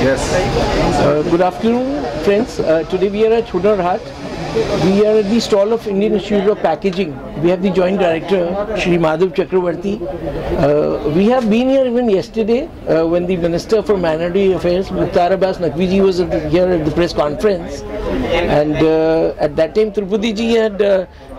Yes. Good afternoon, friends. Today we are at Hunar Haat. We are at the stall of Indian Institute of Packaging. We have the Joint Director, Shri Madhav Chakravarti. We have been here even yesterday when the Minister for Minority Affairs, Mukhtar Abbas Naqvi was here at the press conference. And at that time, Tirupati ji had,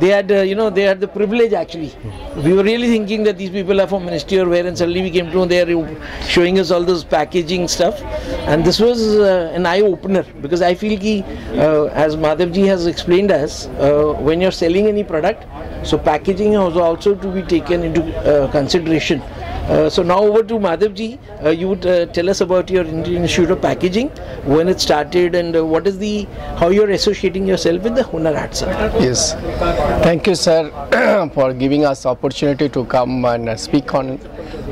they had the privilege actually. We were really thinking that these people are from Ministry or where, and suddenly we came to know they are showing us all those packaging stuff. And this was an eye-opener, because I feel ki, as Madhav ji has explained us, when you're selling any product, so packaging is also to be taken into consideration. So now over to Madhav ji. You would tell us about your Indian Institute of Packaging, when it started, and what is the, how you're associating yourself with the Hunar Haat, sir. Yes, thank you, sir, for giving us opportunity to come and speak on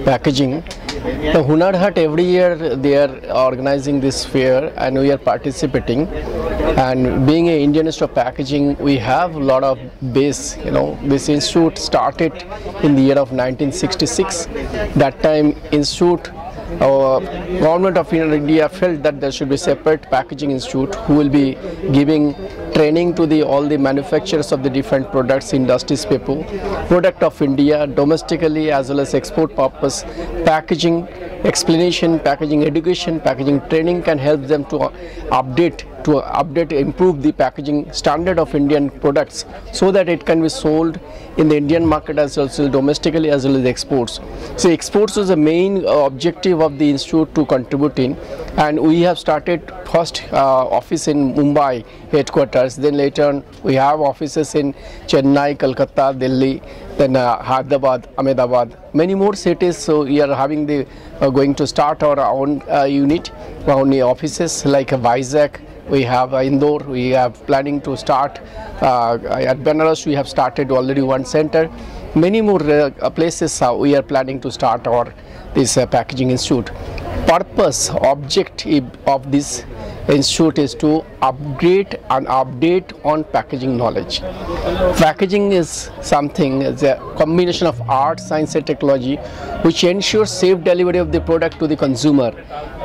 packaging. The Hunar Haat, every year they are organizing this fair and we are participating. And being an Indian Institute of Packaging, we have a lot of base. This institute started in the year of 1966. That time, institute, government of India felt that there should be separate packaging institute who will be giving training to all the manufacturers of the different products, industries people, product of India, domestically as well as export purpose, packaging explanation, packaging education, packaging training can help them to update, improve the packaging standard of Indian products so that it can be sold in the Indian market as well as domestically as well as exports. So exports is the main objective of the institute to contribute in, and we have started first office in Mumbai headquarters, then later on we have offices in Chennai, Kolkata, Delhi, then Hyderabad, Ahmedabad, many more cities. So we are having the going to start our own unit, our own offices like Vizag. We have Indore, we have planning to start at Benares. We have started already one center. Many more places we are planning to start this packaging institute. Purpose, objective of this institute is to upgrade and update on packaging knowledge. Packaging is something, it's a combination of art, science and technology which ensures safe delivery of the product to the consumer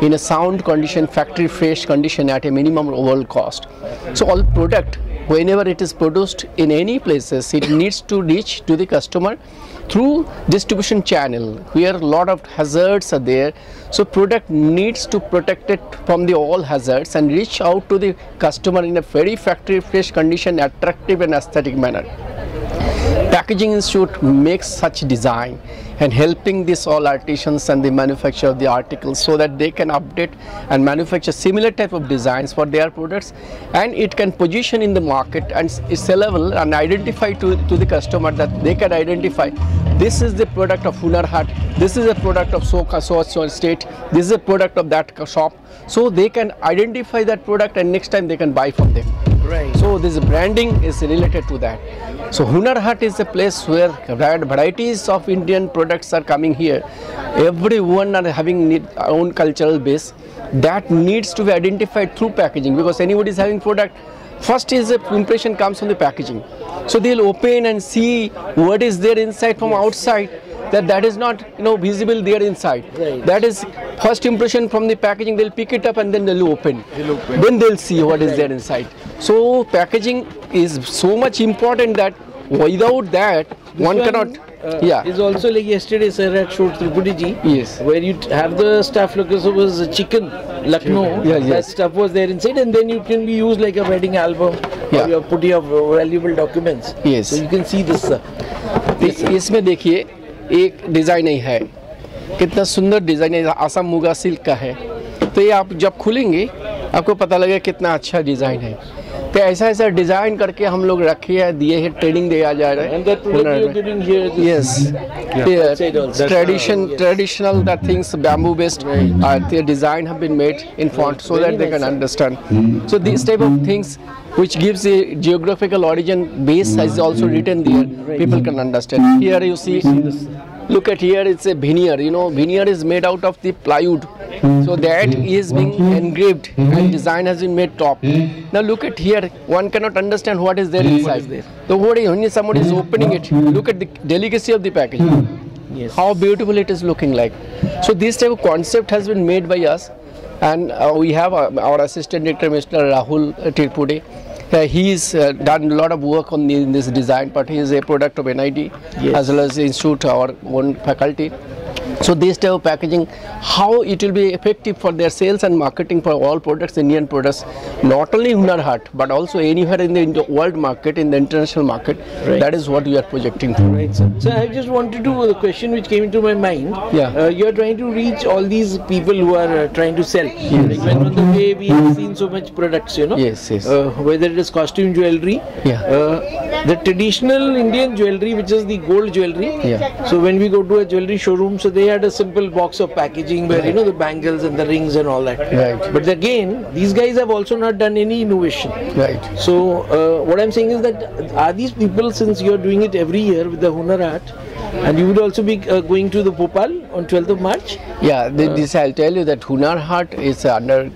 in a sound condition, factory fresh condition at a minimum overall cost. So all product, whenever it is produced in any places, it needs to reach to the customer through distribution channel where a lot of hazards are there. So product needs to protect it from the all hazards and reach out to the customer in a very factory fresh condition, attractive and aesthetic manner. Packaging Institute makes such design and helping these all artisans and the manufacture of the articles so that they can update and manufacture similar type of designs for their products, and it can position in the market and it's sellable and identify to the customer that they can identify this is the product of Hunar Haat, this is a product of so state, this is a product of that shop, so they can identify that product and next time they can buy from them. Right. So this branding is related to that. So Hunar Haat is a place where varieties of Indian products are coming here. Everyone are having own cultural base that needs to be identified through packaging, because anybody is having product, first is the impression comes from the packaging. So they'll open and see what is there inside from outside. That is not visible there inside. Right. That is first impression from the packaging. They'll pick it up and then they'll open. Then they'll see what is there inside. So packaging is so much important that without that one cannot. It's also like yesterday, sir, at showed Tirupati ji. Yes. Where you have the stuff like it was chicken, Lucknow. Yes, that stuff was there inside, and then you can be used like a wedding album. Yeah. Or you put your valuable documents. Yes. So you can see this, sir. इसमें देखिए एक design ही है, कितना सुंदर design है, Assam muga silk का है। तो ये आप जब खुलेंगे आपको पता लगेगा कितना अच्छा डिज़ाइन है। तो ऐसा डिज़ाइन करके हम लोग रखे हैं, दिए हैं, ट्रेनिंग दिया जा रहा है। And that product you're getting here. Yes. Traditional that things bamboo based. The design have been made in font so that they can understand. So these type of things which gives a geographical origin base is also written there. People can understand. Here you see. Look at here, it's a veneer. Veneer is made out of the plywood. So that is being engraved and design has been made top. Now look at here, one cannot understand what is there inside. So when somebody is opening it, look at the delicacy of the packaging. Yes. How beautiful it is looking like. So this type of concept has been made by us And we have our assistant director, Mr. Rahul Tirpude. He's done a lot of work on in this design part. He is a product of NID as well as the institute, our own faculty. So this type of packaging, how it will be effective for their sales and marketing for all products, Indian products, not only Hunar Haat, but also anywhere in the world market, in the international market. Right. That is what we are projecting for. Right, sir. So I just wanted to, the question which came into my mind, Yeah. you are trying to reach all these people who are trying to sell. Like when on the way we have seen so much products, you know. Yes, yes. Whether it is costume jewelry, Yeah. the traditional Indian jewelry, which is the gold jewelry. Yeah. So when we go to a jewelry showroom, so they had a simple box of packaging where you know the bangles and the rings and all that. Right. But again, these guys have also not done any innovation. Right. So what I'm saying is that are these people, since you're doing it every year with the Hunar Haat, and you would also be going to the Bhopal on 12th of March? Yeah, this I'll tell you that Hunar Haat is under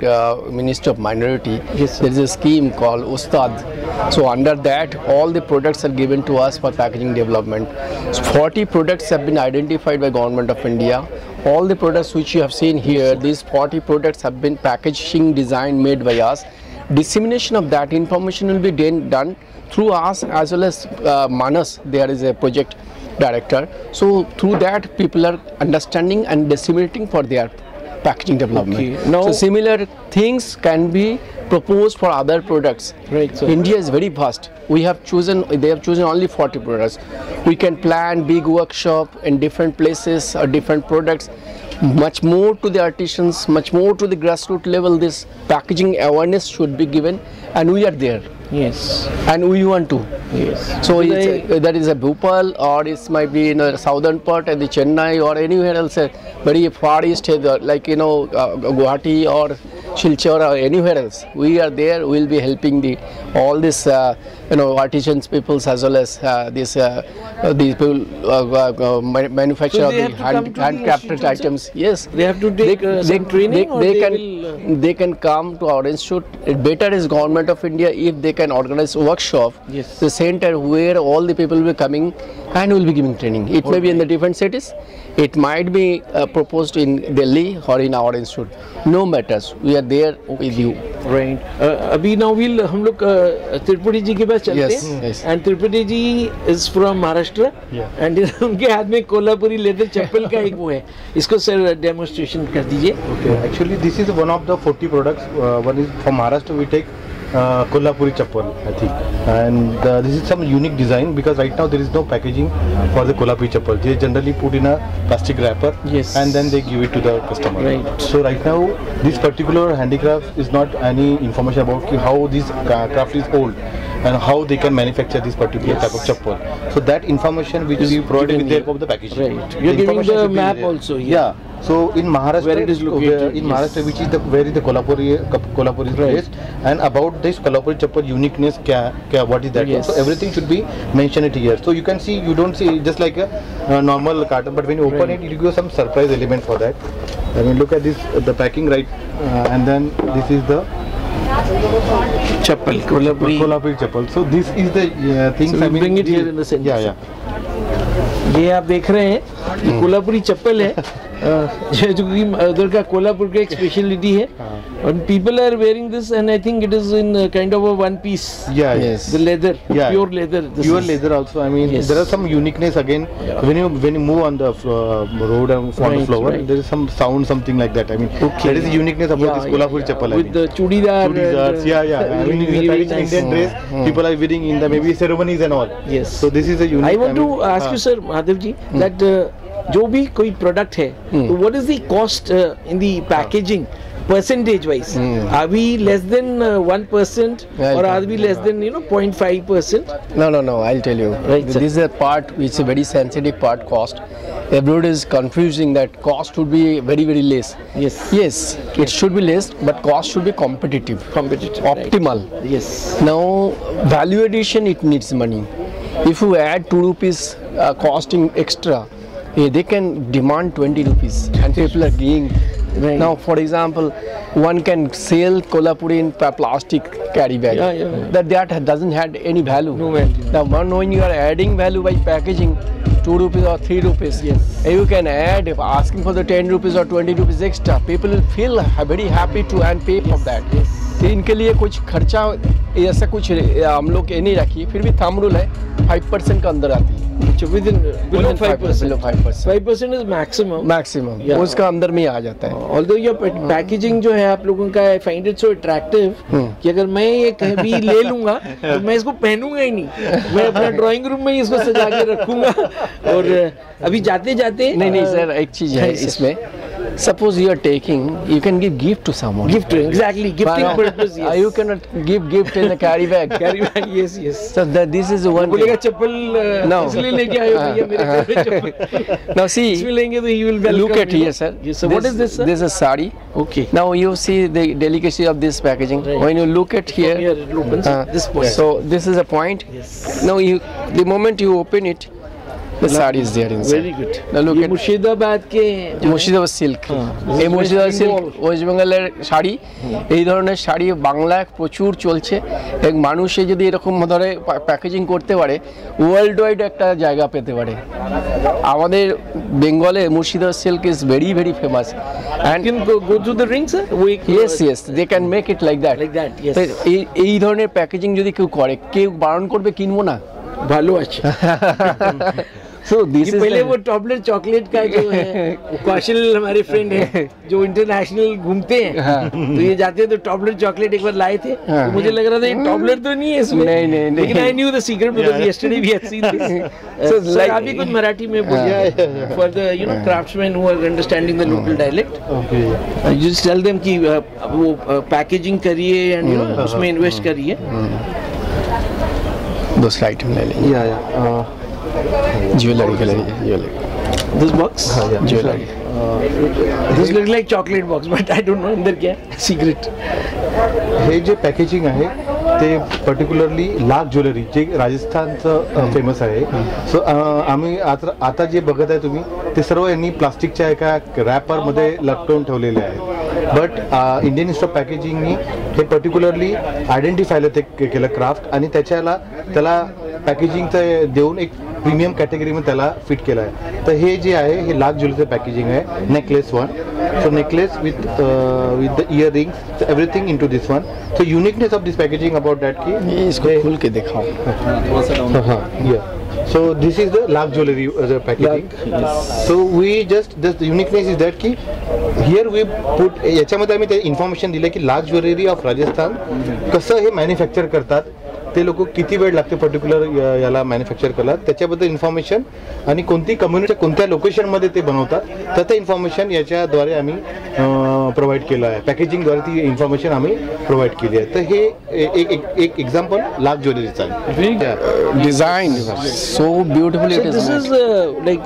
Ministry of Minority. Yes, sir. There is a scheme called Ustad. So under that, all the products are given to us for packaging development. So 40 products have been identified by Government of India. All the products which you have seen here, these 40 products have been packaging design made by us. Dissemination of that information will be done through us as well as Manas. There is a project director. So through that, people are understanding and disseminating for their packaging development. Okay. Now, so similar things can be proposed for other products. Right, sir. India is very vast. They have chosen only 40 products. We can plan big workshop in different places or different products. Much more to the artisans, much more to the grassroots level. This packaging awareness should be given, and we are there. Yes. And we want to. Yes. So that is a Bhopal, or it might be in a southern part and the Chennai or anywhere else, very far east, like Guwahati or Silchar or anywhere else. We are there. We will be helping all this artisans peoples as well as these people manufacture So of they the have to come to the handcrafted institute, items. Yes. They have to take some training, or they can come to our institute. Better is Government of India if they can organize workshop, Yes. the center where all the people will be coming and will be giving training. It may be in the different cities. It might be proposed in Delhi or in our institute. No matters. We are there with you. Right. अभी now हम लोग त्रिपुटी जी के पास चलते Yes, हैं. yes. And Triputi ji is from Maharashtra. Yeah. And उनके हाथ में Kolhapuri leather चप्पल का एक वो है. इसको सर डेमोन्स्ट्रेशन कर दीजिए. Okay. Actually, this is one of the 40 products. One is from Maharashtra. We take Kolhapuri chappal, I think, and this is some unique design because right now there is no packaging for the Kolhapuri chappal. They generally put in a plastic wrapper, Yes. and then they give it to the customer. Right. So right now, this particular handicraft is not any information about how this craft is old and how they can manufacture this particular type of chappal. So that information which we provide with the help of the packaging. Right. You're giving information the should be map there. also here. Yeah. So in Maharashtra, Where it is located, in yes. Maharashtra, which is where is the Kolhapuri is Right. placed, and about this Kolhapuri chappal uniqueness, what is that? Yes. So everything should be mentioned here. So you can see, you don't see just like a normal carton, but when you open Right. it, you give some surprise element for that. I mean, look at this, the packing, right, and then this is the chappal Kolhapuri. Kolhapuri chappal. So this is the things. So I we mean, bring it here in the center. Yeah, yeah. ये आप देख रहे हैं ये कोल्हापुरी चप्पल है जो कि उधर का कोल्हापुर का एक स्पेशलिटी है और people are wearing this and I think it is in kind of a one piece. Yeah, Yes. The leather, Yeah. pure leather. This Pure is- leather also. I mean, Yes. there are some uniqueness again. When you move on the road and on the Right, floor, right. there is some sound, something like that. I mean, Okay. that is the uniqueness about this Kolhapuri chappal. I With mean. the chudidar. Chudidars, yeah. I mean, in the very traditional nice. Indian dress, people are wearing in the maybe ceremonies and all. Yes. So this is a unique. I want to mean, ask you, sir, Madhav ji, that जो भी कोई product है, तो what is the cost in the packaging? Percentage wise, are we less than 1% Well, or are we less than 0.5%? No, I'll tell you. Right, sir. This is a part which is a very sensitive part, cost. Everybody is confusing that cost would be very, very less. Yes. Yes, it should be less, but cost should be competitive. Competitive. right. Optimal. Yes. Now, value addition, it needs money. If you add 2 rupees costing extra, they can demand 20 rupees and people are giving. Right. Now, for example, one can sell Kolhapuri in plastic carry bag. Yeah. That doesn't have any value. No value. Now, when you are adding value by packaging, 2 rupees or 3 rupees. Yes. And you can add, if asking for the 10 rupees or 20 rupees extra, people will feel very happy to and pay for that. तो इनके लिए कुछ खर्चा ऐसा कुछ हम लोग ये नहीं रखी, फिर भी थंब रूल है 5% के अंदर आती है. Within below 5%. 5%. 5% is maximum. Maximum Yeah. उसका अंदर में ही आ जाता है. Although your packaging जो है आप लोगों का, I find it so attractive कि अगर मैं ये कहीं भी ले लूंगा तो मैं इसको पहनूंगा ही नहीं, मैं अपना ड्राइंग रूम में ही इसको सजा के रखूंगा. और अभी जाते जाते नहीं सर, एक चीज है इसमें, suppose you are taking, you can give gift to someone. gift, exactly, gifting purpose. Yes. You cannot give gift in a carry bag. Carry bag, yes. So this is one बोलेगा thing. चप्पल No. इसलिए लेके आए हो भैया मेरे घर में चप्पल. Now see, इसमें लेंगे तो he will welcome. look at you here, know. sir. Yes, sir. What is this, sir? This is sari. Okay. Now you see the delicacy of this packaging. Right. When you look at here, Here it opens this point. so this is a point. Yes. Now the moment you open it, the sari is there inside. Very good. Now look ये at Murshidabad के Murshidabad silk, এই Murshidabad silk West বেঙ্গলের শাড়ি, এই ধরনের শাড়ি বাংলায় প্রচুর চলছে. এক মানুষে যদি এরকম ধরে প্যাকেজিং করতে পারে, ওয়ার্ল্ড ওয়াইড একটা জায়গা পেতে পারে. আমাদের বেঙ্গলে Murshidabad silk is very very famous. And can go to the ring, sir? Yes, they can make it like that. Like that, yes. তো এই ধরনের প্যাকেজিং যদি কেউ করে, কেউ বারণ করবে কিনবো না. ভালো আছে. So this is पहले वो टॉपलेट चॉकलेट का जो है, कौशल हमारे फ्रेंड है जो इंटरनेशनल घूमते हैं, तो ये जाते हैं तो टॉपलेट चॉकलेट एक बार लाए थे, तो मुझे लग रहा था ये टॉपलेट तो नहीं है इसमें. नहीं. लेकिन I knew the secret because yesterday we had seen this. So sir like- आप भी कुछ मराठी में बोलिए for the craftsman who are understanding the local dialect. You just tell them कि वो पैकेजिंग करिए एंड उसमें इन्वेस्ट करिए. दूसरा आइटम ले लेंगे. ज्वेलरी के लिए jewellery. This box jewellery. This look like chocolate box but I don't know अंदर क्या है सीक्रेट. हे जे पॅकेजिंग आहे ते पर्टिक्युलरली लाख ज्वेलरी जे राजस्थानचं फेमस आहे. सो आम्ही आता जे बघत आहे तुम्ही ते सर्व यांनी प्लास्टिकच्या एका रॅपरमध्ये लटकवून ठेवलेले आहे. बट इंडियन इन्स्टिट्यूट ऑफ पॅकेजिंगनी हे पर्टिक्युलरली आयडेंटिफायला ते केलं क्राफ्ट, आणि त्याला पॅकेजिंगचं देऊन एक प्रीमियम कॅटेगरीमध्ये त्याला फिट केलं आहे. तर हे जे आहे हे लाख ज्वेलरीचं पॅकेजिंग आहे. Necklace one, so necklace with the earrings, everything into this one. So uniqueness of this packaging about that की इसको खोल के दिखाओ. So this is the lakh jewelry packaging. So we just the uniqueness is that की here we put याच्यामध्ये आम्ही ते information दिले की लाख ज्वेलरी ऑफ राजस्थान कसं हे मॅन्युफॅक्चर करतात, ते लोक किती वेळ लागते पर्टिक्युलर याला मॅन्युफॅक्चर करायला, त्याच्याबद्दल इन्फॉर्मेशन, आणि कोणती कम्युनिटी कोणत्या लोकेशनमध्ये ते बनवतात तर ते इन्फॉर्मेशन याच्याद्वारे आम्ही प्रोव्हाइड केलं आहे. पॅकेजिंगद्वारे ती इन्फॉर्मेशन आम्ही प्रोव्हाइड केली आहे. तर हे एक एक्झाम्पल लाख ज्वेलरीचा आहे. Design so beautifully it is This made. is like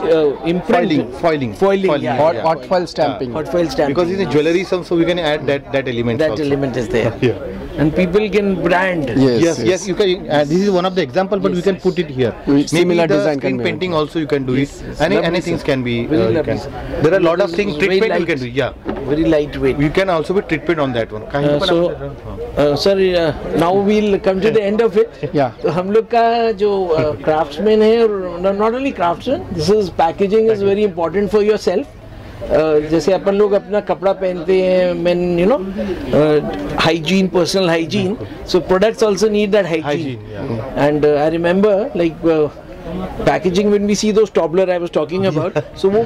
foiling, yeah. hot foil stamping. Hot foil stamping. Because in the jewelry so we can add that element. That also. element is there. Yeah. And people can brand. Yes, you can. This is one of the example, but we can put it here. Similar Maybe the design screen can be painting also you can do Yes, it. yes. Any Lovely, anything sir. can be. Very You lovely, can. sir. There are a lot of things. Very Treatment you light. can do. Yeah. Very lightweight. You can also be treatment on that one. Sir, now we'll come to the end of it. Yeah. तो हम लोग का जो craftsman है, और not only craftsman, this is packaging is very important for yourself. जैसे अपन लोग अपना कपड़ा पहनते हैं, hygiene, personal hygiene. So products also need that hygiene. And I remember like packaging, when we see those toppler I was talking about, so वो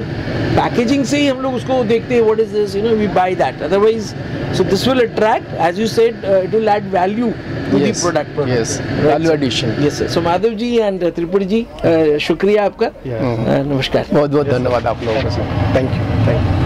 packaging से ही हम लोग उसको देखते हैं, what is this, we buy that. Otherwise, so this will attract, as you said, it will add value to the product. Yes, value addition. Yes sir. So Madhav ji and Tripuri जी, शुक्रिया आपका. नमस्कार. बहुत बहुत धन्यवाद आप लोगों का. Thank you.